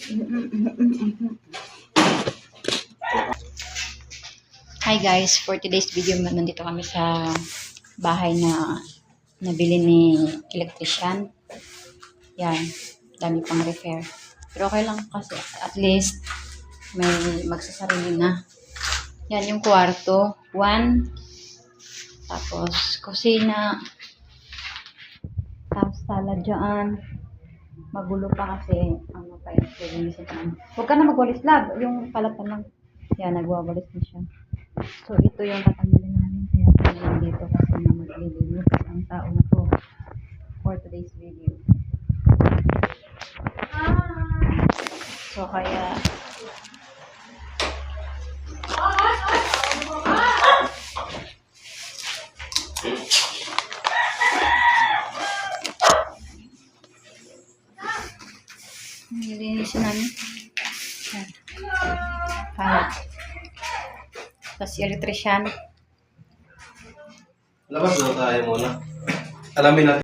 Hi guys, for today's video, nandito kami sa bahay na nabili ni electrician. Yan, dami pang repair. Pero okay lang kasi at least may magsasarili na. Yan yung kwarto, 1. Tapos kusina. Tapos sala dyan. Magulo pa kasi ano pa yung huwag ka na magwalis, lab. Yung palatan lang. Yan, nagwawalis na siya. So, ito yung tatanggalin namin. Kaya tayo nandito kasi na maglilinis ang tao na to for today's video. So, kaya nililinisin namin. Yan. Kaya. Tapos si electrician. Labas na tayo muna. Alamin natin.